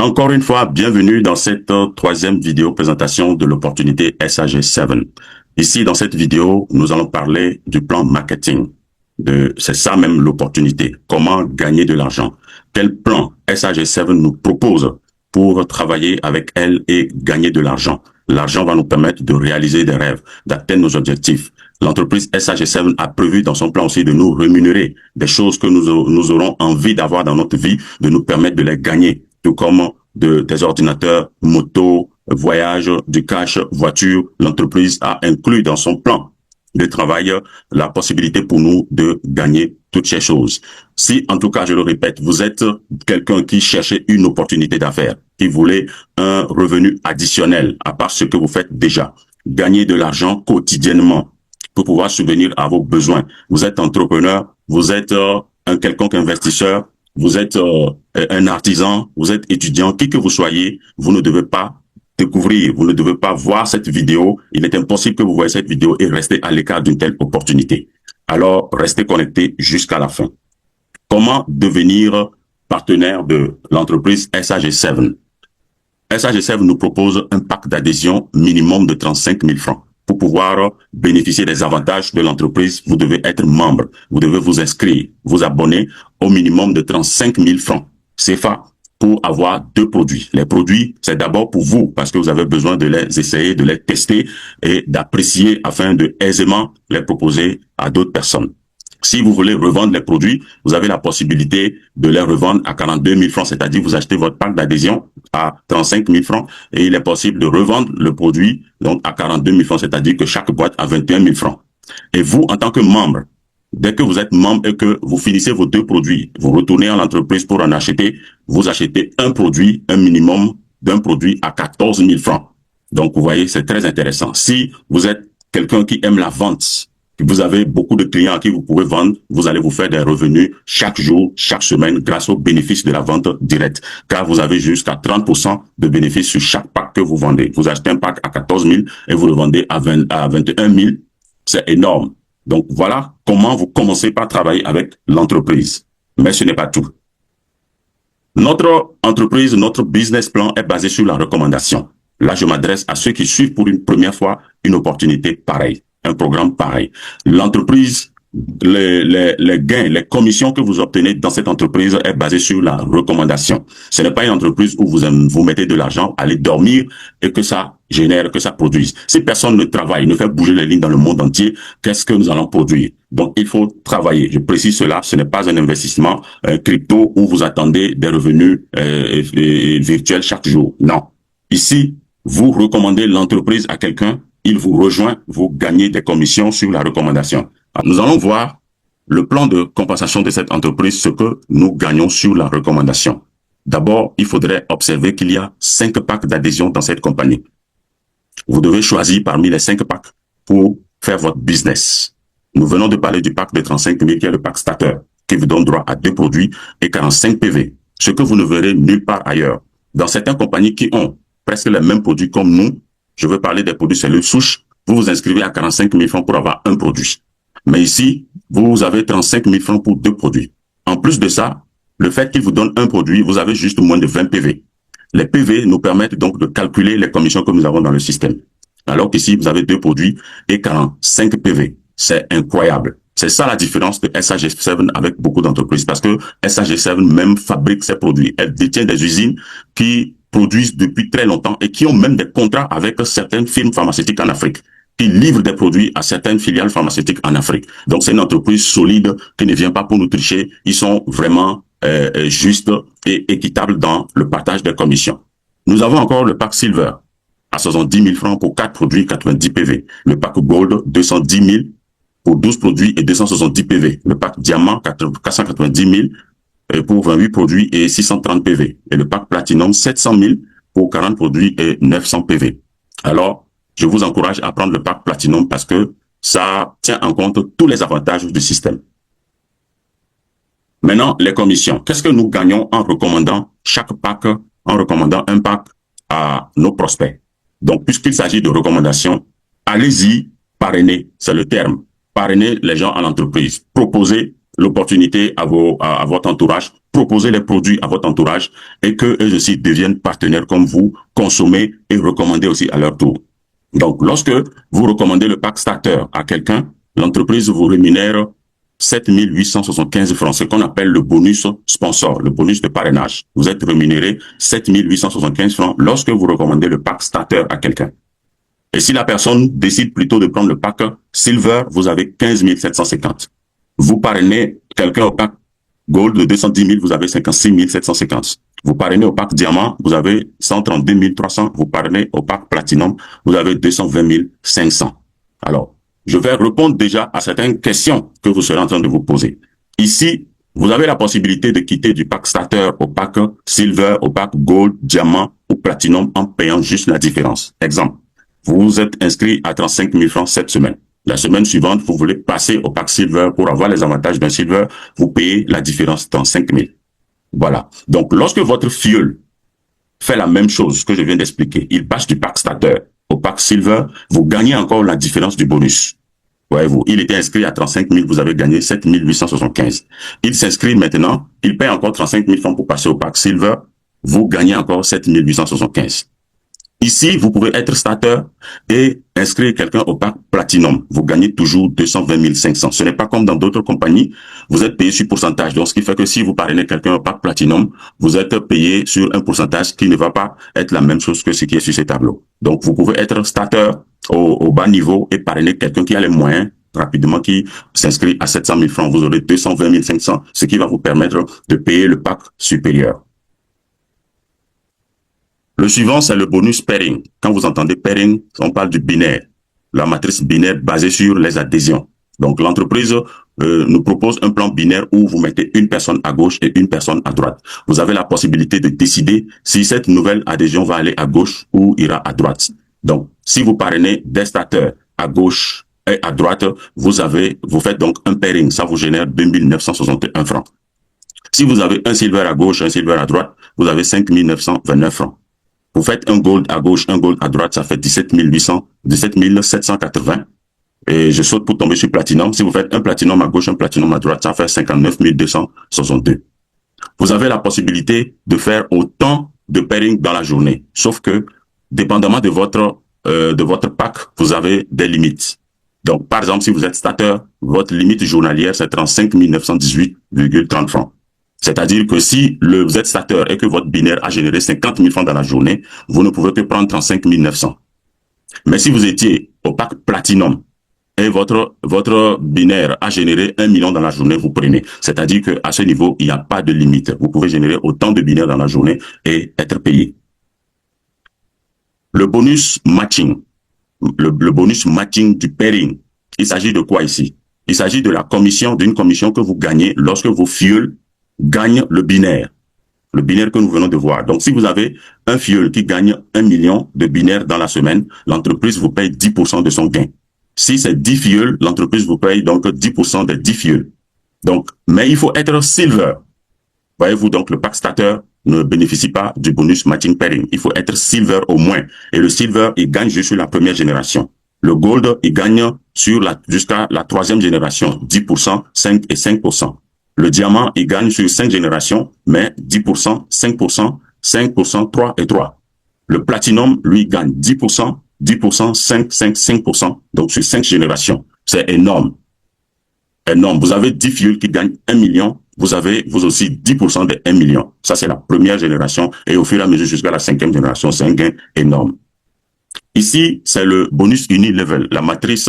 Encore une fois, bienvenue dans cette troisième vidéo présentation de l'opportunité SAG7. Ici, dans cette vidéo, nous allons parler du plan marketing. C'est ça même l'opportunité. Comment gagner de l'argent? Quel plan SAG7 nous propose pour travailler avec elle et gagner de l'argent? L'argent va nous permettre de réaliser des rêves, d'atteindre nos objectifs. L'entreprise SAG7 a prévu dans son plan aussi de nous rémunérer des choses que nous aurons envie d'avoir dans notre vie, de nous permettre de les gagner, tout comme des ordinateurs, motos, voyages, du cash, voitures. L'entreprise a inclus dans son plan de travail la possibilité pour nous de gagner toutes ces choses. Si, en tout cas, je le répète, vous êtes quelqu'un qui cherchait une opportunité d'affaires, qui voulait un revenu additionnel à part ce que vous faites déjà, gagner de l'argent quotidiennement pour pouvoir subvenir à vos besoins. Vous êtes entrepreneur, vous êtes un quelconque investisseur, vous êtes un artisan, vous êtes étudiant, qui que vous soyez, vous ne devez pas découvrir, vous ne devez pas voir cette vidéo. Il est impossible que vous voyez cette vidéo et restez à l'écart d'une telle opportunité. Alors, restez connectés jusqu'à la fin. Comment devenir partenaire de l'entreprise SAG7? SAG7 nous propose un pack d'adhésion minimum de 35 000 francs. Pour pouvoir bénéficier des avantages de l'entreprise, vous devez être membre. Vous devez vous inscrire, vous abonner au minimum de 35 000 francs CFA pour avoir deux produits. Les produits, c'est d'abord pour vous parce que vous avez besoin de les essayer, de les tester et d'apprécier afin de aisément les proposer à d'autres personnes. Si vous voulez revendre les produits, vous avez la possibilité de les revendre à 42 000 francs, c'est-à-dire vous achetez votre pack d'adhésion à 35 000 francs et il est possible de revendre le produit donc à 42 000 francs, c'est-à-dire que chaque boîte a 21 000 francs. Et vous, en tant que membre, dès que vous êtes membre et que vous finissez vos deux produits, vous retournez à l'entreprise pour en acheter, vous achetez un produit, un minimum d'un produit à 14 000 francs. Donc, vous voyez, c'est très intéressant. Si vous êtes quelqu'un qui aime la vente, vous avez beaucoup de clients à qui vous pouvez vendre, vous allez vous faire des revenus chaque jour, chaque semaine grâce aux bénéfices de la vente directe. Car vous avez jusqu'à 30% de bénéfices sur chaque pack que vous vendez. Vous achetez un pack à 14 000 et vous le vendez à 21 000. C'est énorme. Donc voilà comment vous commencez par travailler avec l'entreprise. Mais ce n'est pas tout. Notre entreprise, notre business plan est basé sur la recommandation. Là, je m'adresse à ceux qui suivent pour une première fois une opportunité pareille. Un programme pareil. L'entreprise, les gains, les commissions que vous obtenez dans cette entreprise est basée sur la recommandation. Ce n'est pas une entreprise où vous mettez de l'argent, allez dormir et que ça génère, que ça produise. Si personne ne travaille, ne fait bouger les lignes dans le monde entier, qu'est-ce que nous allons produire? Donc, il faut travailler. Je précise cela, ce n'est pas un investissement crypto où vous attendez des revenus virtuels chaque jour. Non. Ici, vous recommandez l'entreprise à quelqu'un, il vous rejoint, vous gagnez des commissions sur la recommandation. Alors, nous allons voir le plan de compensation de cette entreprise, ce que nous gagnons sur la recommandation. D'abord, il faudrait observer qu'il y a 5 packs d'adhésion dans cette compagnie. Vous devez choisir parmi les 5 packs pour faire votre business. Nous venons de parler du pack de 35 000 qui est le pack starter, qui vous donne droit à 2 produits et 45 PV, ce que vous ne verrez nulle part ailleurs. Dans certaines compagnies qui ont presque les mêmes produits comme nous, je veux parler des produits cellules souches, vous vous inscrivez à 45 000 francs pour avoir un produit. Mais ici, vous avez 35 000 francs pour 2 produits. En plus de ça, le fait qu'il vous donne un produit, vous avez juste moins de 20 PV. Les PV nous permettent donc de calculer les commissions que nous avons dans le système. Alors qu'ici, vous avez 2 produits et 45 PV. C'est incroyable. C'est ça la différence de SAG7 avec beaucoup d'entreprises parce que SAG7 même fabrique ses produits. Elle détient des usines qui produisent depuis très longtemps et qui ont même des contrats avec certaines firmes pharmaceutiques en Afrique, qui livrent des produits à certaines filiales pharmaceutiques en Afrique. Donc c'est une entreprise solide qui ne vient pas pour nous tricher. Ils sont vraiment justes et équitables dans le partage des commissions. Nous avons encore le pack Silver à 70 000 francs pour 4 produits, 90 PV. Le pack Gold, 210 000 pour 12 produits et 270 PV. Le pack Diamant, 490 000 pour 28 produits et 630 PV. Et le pack Platinum, 700 000 pour 40 produits et 900 PV. Alors, je vous encourage à prendre le pack Platinum parce que ça tient en compte tous les avantages du système. Maintenant, les commissions. Qu'est-ce que nous gagnons en recommandant chaque pack, en recommandant un pack à nos prospects? Donc, puisqu'il s'agit de recommandations, allez-y, parrainer, c'est le terme. Parrainer les gens à l'entreprise. Proposer l'opportunité à votre entourage, proposez les produits à votre entourage et que eux aussi deviennent partenaires comme vous, consommer et recommander aussi à leur tour. Donc, lorsque vous recommandez le pack starter à quelqu'un, l'entreprise vous rémunère 7 875 francs, ce qu'on appelle le bonus sponsor, le bonus de parrainage. Vous êtes rémunéré 7 875 francs lorsque vous recommandez le pack starter à quelqu'un. Et si la personne décide plutôt de prendre le pack silver, vous avez 15 750. Vous parrainez quelqu'un au pack gold de 210 000, vous avez 56 750. Vous parrainez au pack diamant, vous avez 132 300. Vous parrainez au pack platinum, vous avez 220 500. Alors, je vais répondre déjà à certaines questions que vous serez en train de vous poser. Ici, vous avez la possibilité de quitter du pack starter au pack silver, au pack gold, diamant ou platinum en payant juste la différence. Exemple, vous vous êtes inscrit à 35 000 francs cette semaine. La semaine suivante, vous voulez passer au pack silver pour avoir les avantages d'un silver, vous payez la différence dans 5 000. Voilà. Donc, lorsque votre filleul fait la même chose que je viens d'expliquer, il passe du pack starter au pack silver, vous gagnez encore la différence du bonus. Voyez-vous, il était inscrit à 35 000, vous avez gagné 7 875. Il s'inscrit maintenant, il paye encore 35 000 francs pour passer au pack silver, vous gagnez encore 7 875. Ici, vous pouvez être starter et inscrire quelqu'un au pack platinum. Vous gagnez toujours 220 500. Ce n'est pas comme dans d'autres compagnies. Vous êtes payé sur pourcentage. Donc, ce qui fait que si vous parrainez quelqu'un au pack platinum, vous êtes payé sur un pourcentage qui ne va pas être la même chose que ce qui est sur ces tableaux. Donc, vous pouvez être starter au bas niveau et parrainer quelqu'un qui a les moyens rapidement, qui s'inscrit à 700 000 francs. Vous aurez 220 500, ce qui va vous permettre de payer le pack supérieur. Le suivant, c'est le bonus pairing. Quand vous entendez pairing, on parle du binaire, la matrice binaire basée sur les adhésions. Donc, l'entreprise nous propose un plan binaire où vous mettez une personne à gauche et une personne à droite. Vous avez la possibilité de décider si cette nouvelle adhésion va aller à gauche ou ira à droite. Donc, si vous parrainez des starters à gauche et à droite, vous faites donc un pairing. Ça vous génère 2 961 francs. Si vous avez un silver à gauche, un silver à droite, vous avez 5 929 francs. Vous faites un gold à gauche, un gold à droite, ça fait 17 780. Et je saute pour tomber sur platinum. Si vous faites un platinum à gauche, un platinum à droite, ça fait 59 262. Vous avez la possibilité de faire autant de pairing dans la journée. Sauf que, dépendamment de votre pack, vous avez des limites. Donc, par exemple, si vous êtes starter, votre limite journalière, c'est 35 918,30 francs. C'est-à-dire que si vous êtes starter et que votre binaire a généré 50 000 francs dans la journée, vous ne pouvez que prendre 35 900. Mais si vous étiez au pack platinum et votre binaire a généré 1 million dans la journée, vous prenez. C'est-à-dire qu'à ce niveau, il n'y a pas de limite. Vous pouvez générer autant de binaires dans la journée et être payé. Le bonus matching. Le bonus matching du pairing. Il s'agit de quoi ici? Il s'agit de la commission, d'une commission que vous gagnez lorsque vos filleuls gagnent le binaire que nous venons de voir. Donc, si vous avez un filleul qui gagne 1 million de binaires dans la semaine, l'entreprise vous paye 10% de son gain. Si c'est 10 filleuls, l'entreprise vous paye donc 10% des 10 filleuls. Donc, mais il faut être silver. Voyez-vous, donc le pack starter ne bénéficie pas du bonus matching pairing. Il faut être silver au moins. Et le silver, il gagne juste sur la première génération. Le gold, il gagne jusqu'à la troisième génération, 10%, 5 et 5%. Le diamant, il gagne sur 5 générations, mais 10%, 5%, 5%, 3 et 3. Le platinum, lui, gagne 10%, 10%, 5, 5, 5%, donc sur 5 générations. C'est énorme. Énorme. Vous avez 10 filleuls qui gagnent 1 million, vous avez vous aussi 10% des 1 million. Ça, c'est la première génération, et au fur et à mesure jusqu'à la 5e génération, c'est un gain énorme. Ici, c'est le bonus unilevel, la matrice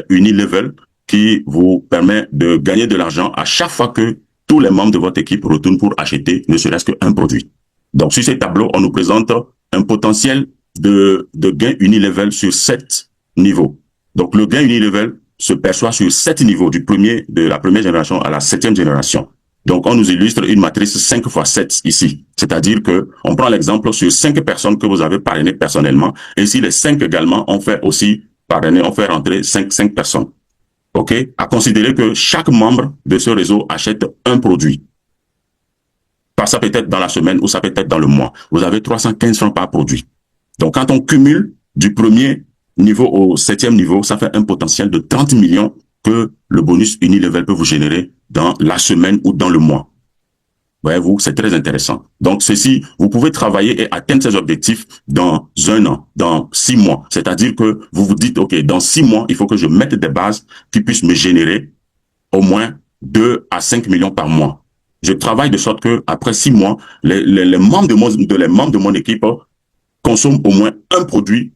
unilevel, qui vous permet de gagner de l'argent à chaque fois que tous les membres de votre équipe retournent pour acheter ne serait-ce qu'un produit. Donc, sur ces tableaux, on nous présente un potentiel de gain unilevel sur 7 niveaux. Donc, le gain unilevel se perçoit sur 7 niveaux, de la première génération à la 7e génération. Donc, on nous illustre une matrice 5 x 7 ici. C'est-à-dire que on prend l'exemple sur 5 personnes que vous avez parrainées personnellement. Et si les 5 également ont fait aussi parrainer, on fait rentrer 5 personnes. OK? À considérer que chaque membre de ce réseau achète un produit. Ça peut être dans la semaine ou ça peut être dans le mois. Vous avez 315 francs par produit. Donc, quand on cumule du premier niveau au 7e niveau, ça fait un potentiel de 30 millions que le bonus Unilevel peut vous générer dans la semaine ou dans le mois. Voyez-vous, c'est très intéressant. Donc, ceci, vous pouvez travailler et atteindre ces objectifs dans 1 an, dans 6 mois. C'est-à-dire que vous vous dites, OK, dans 6 mois, il faut que je mette des bases qui puissent me générer au moins 2 à 5 millions par mois. Je travaille de sorte que après 6 mois, les membres de mon équipe consomment au moins un produit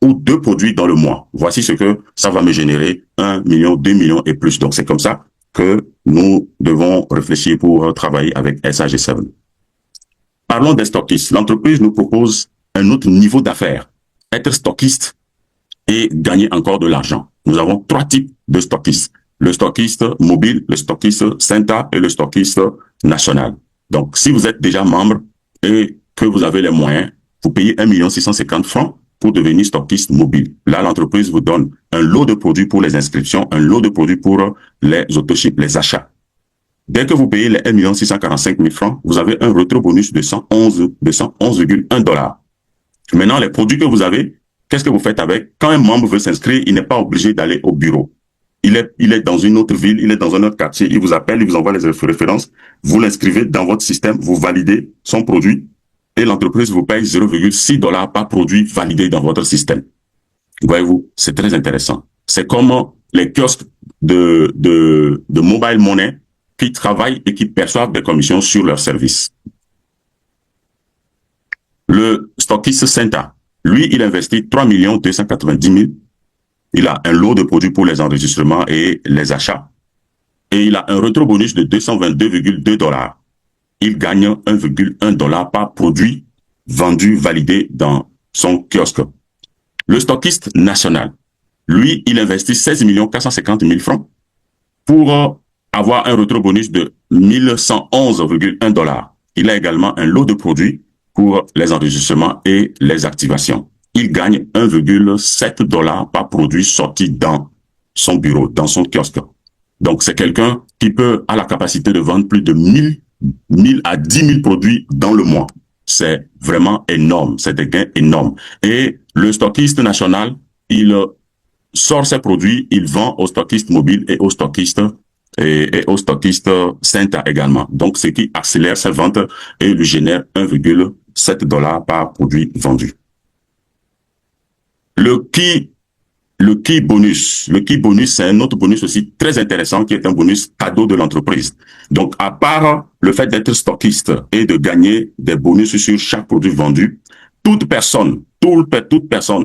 ou 2 produits dans le mois. Voici ce que ça va me générer, 1 million, 2 millions et plus. Donc, c'est comme ça que nous devons réfléchir pour travailler avec SAG7. Parlons des stockistes. L'entreprise nous propose un autre niveau d'affaires. Être stockiste et gagner encore de l'argent. Nous avons 3 types de stockistes. Le stockiste mobile, le stockiste Synta et le stockiste national. Donc, si vous êtes déjà membre et que vous avez les moyens, vous payez 1 650 000 francs pour devenir stockiste mobile. Là, l'entreprise vous donne un lot de produits pour les inscriptions, un lot de produits pour les autoships, les achats. Dès que vous payez les 1 645 000 francs, vous avez un retro bonus de 111,1 $. Maintenant, les produits que vous avez, qu'est-ce que vous faites avec? Quand un membre veut s'inscrire, il n'est pas obligé d'aller au bureau. Il est dans une autre ville, il est dans un autre quartier, il vous appelle, il vous envoie les références, vous l'inscrivez dans votre système, vous validez son produit, et l'entreprise vous paye 0,6 $ par produit validé dans votre système. Voyez-vous, c'est très intéressant. C'est comme les kiosques de mobile money qui travaillent et qui perçoivent des commissions sur leurs services. Le stockiste Synta, lui, il investit 3 290 000. Il a un lot de produits pour les enregistrements et les achats. Et il a un retro bonus de 222,2 $. Il gagne 1,1 $ par produit vendu, validé dans son kiosque. Le stockiste national, lui, il investit 16 450 000 francs pour avoir un retro bonus de 1111,1 $. Il a également un lot de produits pour les enregistrements et les activations. Il gagne 1,7 $ par produit sorti dans son bureau, dans son kiosque. Donc, c'est quelqu'un qui a la capacité de vendre plus de 1000 à 10 000 produits dans le mois. C'est vraiment énorme. C'est des gains énormes. Et le stockiste national, il sort ses produits, il vend aux stockistes mobiles et aux stockistes Synta également. Donc, ce qui accélère ses ventes et lui génère 1,7 $ par produit vendu. Le key bonus, c'est un autre bonus aussi très intéressant qui est un bonus cadeau de l'entreprise. Donc, à part le fait d'être stockiste et de gagner des bonus sur chaque produit vendu, toute personne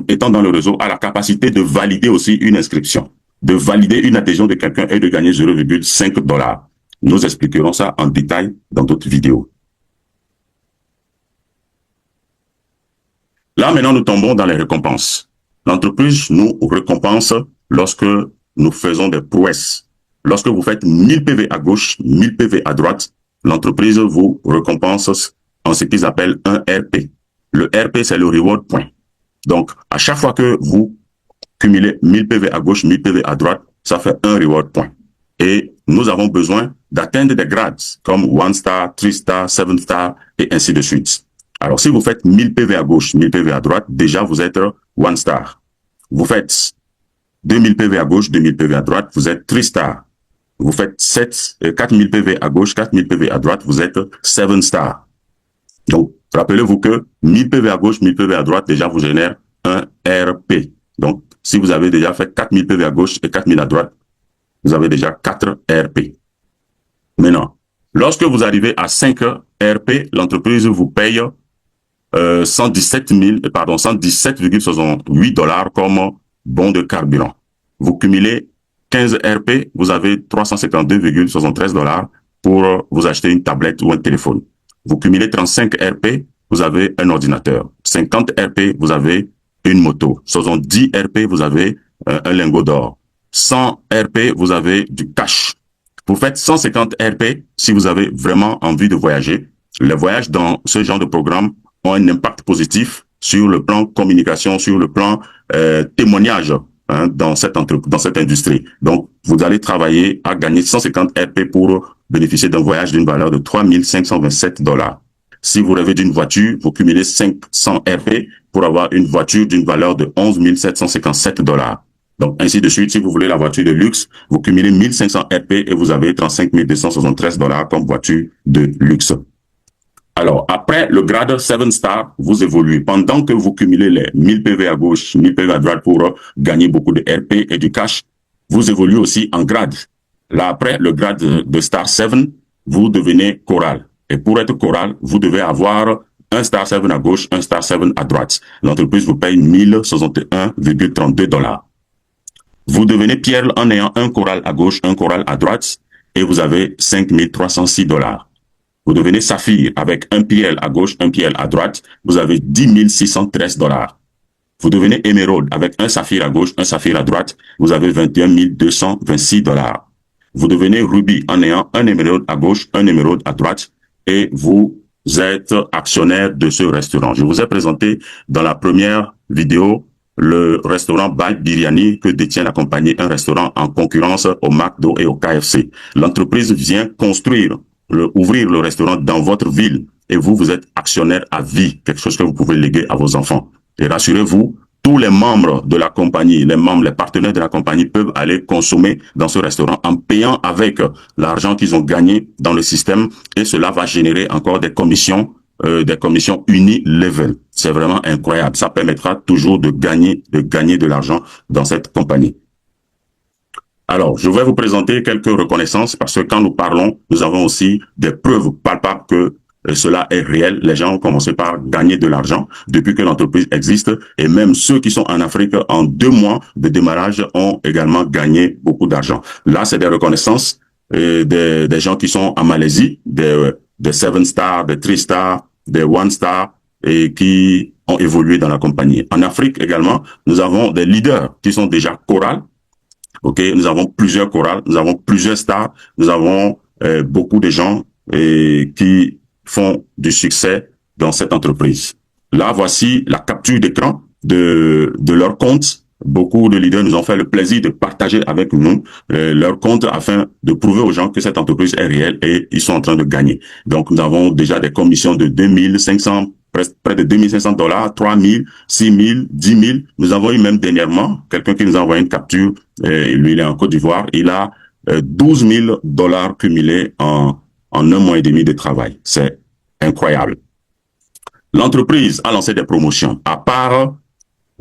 étant dans le réseau a la capacité de valider aussi une inscription, de valider une adhésion de quelqu'un et de gagner 0,5 $. Nous expliquerons ça en détail dans d'autres vidéos. Là, maintenant, nous tombons dans les récompenses. L'entreprise nous récompense lorsque nous faisons des prouesses. Lorsque vous faites 1000 PV à gauche, 1000 PV à droite, l'entreprise vous récompense en ce qu'ils appellent un RP. Le RP, c'est le reward point. Donc, à chaque fois que vous cumulez 1000 PV à gauche, 1000 PV à droite, ça fait un reward point. Et nous avons besoin d'atteindre des grades comme 1 star, 3 star, 7 star et ainsi de suite. Alors, si vous faites 1000 PV à gauche, 1000 PV à droite, déjà vous êtes 1 star. Vous faites 2000 PV à gauche, 2000 PV à droite, vous êtes 3 star. Vous faites 4000 PV à gauche, 4000 PV à droite, vous êtes 7 star. Donc, rappelez-vous que 1000 PV à gauche, 1000 PV à droite, déjà vous génère un RP. Donc, si vous avez déjà fait 4000 PV à gauche et 4000 à droite, vous avez déjà 4 RP. Maintenant, lorsque vous arrivez à 5 RP, l'entreprise vous paye 117,68 $ comme bon de carburant. Vous cumulez 15 RP, vous avez 352,73 $ pour vous acheter une tablette ou un téléphone. Vous cumulez 35 RP, vous avez un ordinateur. 50 RP, vous avez une moto. 70 RP, vous avez un lingot d'or. 100 RP, vous avez du cash. Vous faites 150 RP si vous avez vraiment envie de voyager. Les voyages dans ce genre de programme ont un impact positif sur le plan communication, sur le plan témoignage dans cette industrie. Donc, vous allez travailler à gagner 150 RP pour bénéficier d'un voyage d'une valeur de 3 527 $. Si vous rêvez d'une voiture, vous cumulez 500 RP pour avoir une voiture d'une valeur de 11 757 $. Donc, ainsi de suite, si vous voulez la voiture de luxe, vous cumulez 1500 RP et vous avez 35 273 $ comme voiture de luxe. Alors, après le grade 7 star, vous évoluez. Pendant que vous cumulez les 1000 PV à gauche, 1000 PV à droite pour gagner beaucoup de RP et du cash, vous évoluez aussi en grade. Là, après le grade de star 7, vous devenez choral. Et pour être choral, vous devez avoir un star 7 à gauche, un star 7 à droite. L'entreprise vous paye 1061,32 $. Vous devenez Pierre en ayant un choral à gauche, un choral à droite, et vous avez 5306 $. Vous devenez Saphir avec un PL à gauche, un PL à droite, vous avez 10 613 $. Vous devenez Émeraude avec un Saphir à gauche, un Saphir à droite, vous avez 21 226 $. Vous devenez Ruby en ayant un Émeraude à gauche, un Émeraude à droite, et vous êtes actionnaire de ce restaurant. Je vous ai présenté dans la première vidéo le restaurant By Biryani que détient la compagnie, un restaurant en concurrence au McDo et au KFC. L'entreprise vient ouvrir le restaurant dans votre ville et vous êtes actionnaire à vie, quelque chose que vous pouvez léguer à vos enfants. Et rassurez-vous, tous les membres de la compagnie, les partenaires de la compagnie peuvent aller consommer dans ce restaurant en payant avec l'argent qu'ils ont gagné dans le système et cela va générer encore des commissions uni-level. C'est vraiment incroyable. Ça permettra toujours de gagner de l'argent dans cette compagnie. Alors, je vais vous présenter quelques reconnaissances parce que quand nous parlons, nous avons aussi des preuves palpables que cela est réel. Les gens ont commencé par gagner de l'argent depuis que l'entreprise existe et même ceux qui sont en Afrique en 2 mois de démarrage ont également gagné beaucoup d'argent. Là, c'est des reconnaissances des gens qui sont en Malaisie, des 7 stars, des 3 stars, des 1 star et qui ont évolué dans la compagnie. En Afrique également, nous avons des leaders qui sont déjà chorales. Ok, nous avons plusieurs chorales, nous avons plusieurs stars, nous avons beaucoup de gens qui font du succès dans cette entreprise. Là, voici la capture d'écran de leur compte. Beaucoup de leaders nous ont fait le plaisir de partager avec nous leur compte afin de prouver aux gens que cette entreprise est réelle et ils sont en train de gagner. Donc, nous avons déjà des commissions de 2500, près de 2500 $, 3000, 6000, 10 000. Nous avons eu même dernièrement quelqu'un qui nous a envoyé une capture. Lui, il est en Côte d'Ivoire. Il a 12 000 $ cumulés en 1 mois et demi de travail. C'est incroyable. L'entreprise a lancé des promotions. À part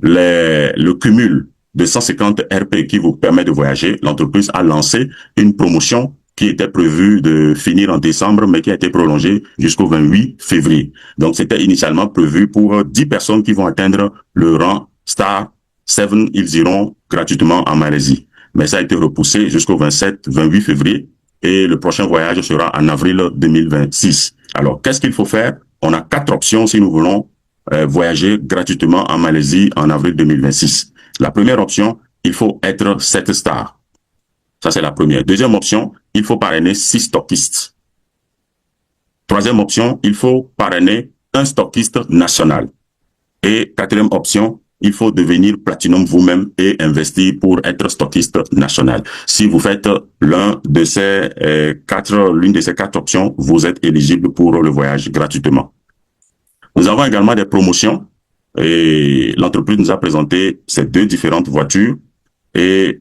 le cumul de 150 RP qui vous permet de voyager, l'entreprise a lancé une promotion qui était prévue de finir en décembre, mais qui a été prolongée jusqu'au 28 février. Donc, c'était initialement prévu pour 10 personnes qui vont atteindre le rang Star 7, ils iront gratuitement en Malaisie. Mais ça a été repoussé jusqu'au 28 février et le prochain voyage sera en avril 2026. Alors, qu'est-ce qu'il faut faire? On a 4 options si nous voulons voyager gratuitement en Malaisie en avril 2026. La première option, il faut être 7 stars. Ça, c'est la première. Deuxième option, il faut parrainer 6 stockistes. Troisième option, il faut parrainer un stockiste national. Et quatrième option, il faut devenir platinum vous-même et investir pour être stockiste national. Si vous faites l'une de ces 4 options, vous êtes éligible pour le voyage gratuitement. Nous avons également des promotions et l'entreprise nous a présenté ces 2 différentes voitures et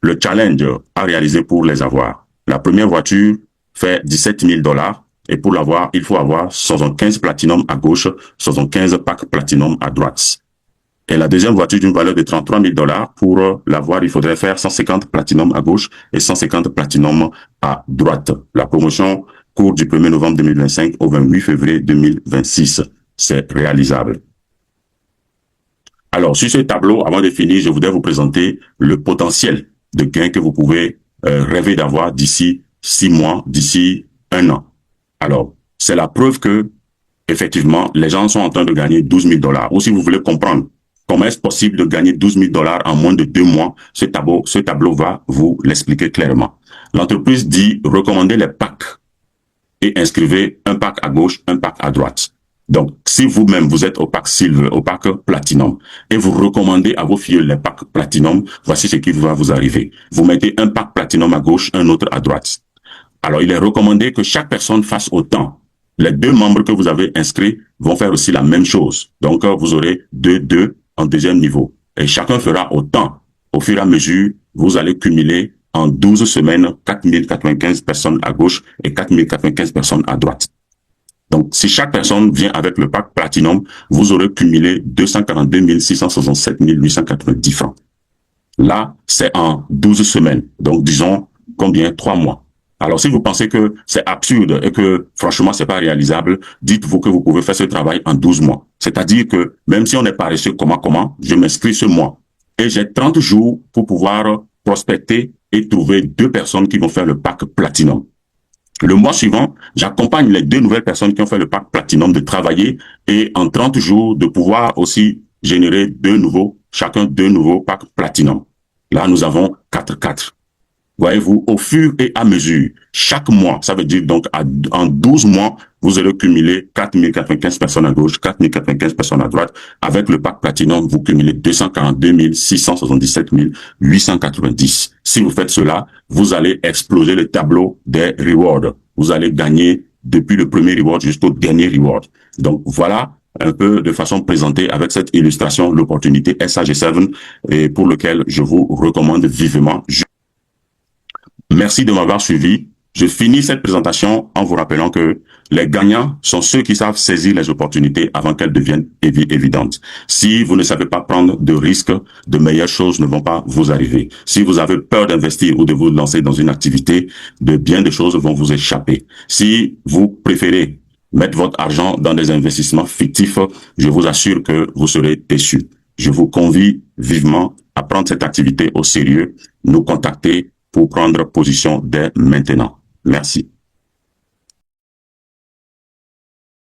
le challenge à réaliser pour les avoir. La première voiture fait 17 000 $ et pour l'avoir, il faut avoir 75 platinum à gauche, 75 packs platinum à droite. Et la deuxième voiture d'une valeur de 33 000 $, pour l'avoir, il faudrait faire 150 platinum à gauche et 150 platinum à droite. La promotion court du 1er novembre 2025 au 28 février 2026. C'est réalisable. Alors, sur ce tableau, avant de finir, je voudrais vous présenter le potentiel de gains que vous pouvez rêver d'avoir d'ici 6 mois, d'ici 1 an. Alors, c'est la preuve que, effectivement, les gens sont en train de gagner 12 000 $. Ou si vous voulez comprendre comment est-ce possible de gagner 12 000 $ en moins de 2 mois, ce tableau va vous l'expliquer clairement. L'entreprise dit recommander les packs et inscrivez un pack à gauche, un pack à droite. Donc, si vous-même, vous êtes au pack Silver, au pack Platinum, et vous recommandez à vos filles les packs Platinum, voici ce qui va vous arriver. Vous mettez un pack Platinum à gauche, un autre à droite. Alors, il est recommandé que chaque personne fasse autant. Les 2 membres que vous avez inscrits vont faire aussi la même chose. Donc, vous aurez 2 en deuxième niveau. Et chacun fera autant au fur et à mesure, vous allez cumuler en 12 semaines 4095 personnes à gauche et 4095 personnes à droite. Donc, si chaque personne vient avec le pack Platinum, vous aurez cumulé 242 667 890 francs. Là, c'est en 12 semaines. Donc, disons, combien? 3 mois. Alors, si vous pensez que c'est absurde et que, franchement, c'est pas réalisable, dites-vous que vous pouvez faire ce travail en 12 mois. C'est-à-dire que, même si on est paresseux, comment, je m'inscris ce mois. Et j'ai 30 jours pour pouvoir prospecter et trouver 2 personnes qui vont faire le pack Platinum. Le mois suivant, j'accompagne les 2 nouvelles personnes qui ont fait le pack Platinum de travailler et en 30 jours de pouvoir aussi générer chacun 2 nouveaux packs Platinum. Là, nous avons 4-4. Voyez-vous, au fur et à mesure, chaque mois, ça veut dire donc en 12 mois, vous allez cumuler 4095 personnes à gauche, 4095 personnes à droite. Avec le pack Platinum, vous cumulez 242 677 890. Si vous faites cela, vous allez exploser le tableau des rewards. Vous allez gagner depuis le premier reward jusqu'au dernier reward. Donc voilà un peu de façon présentée avec cette illustration l'opportunité SAG7 et pour lequel je vous recommande vivement. Merci de m'avoir suivi. Je finis cette présentation en vous rappelant que les gagnants sont ceux qui savent saisir les opportunités avant qu'elles deviennent évidentes. Si vous ne savez pas prendre de risques, de meilleures choses ne vont pas vous arriver. Si vous avez peur d'investir ou de vous lancer dans une activité, de bien des choses vont vous échapper. Si vous préférez mettre votre argent dans des investissements fictifs, je vous assure que vous serez déçus. Je vous convie vivement à prendre cette activité au sérieux, nous contacter pour prendre position dès maintenant. Merci.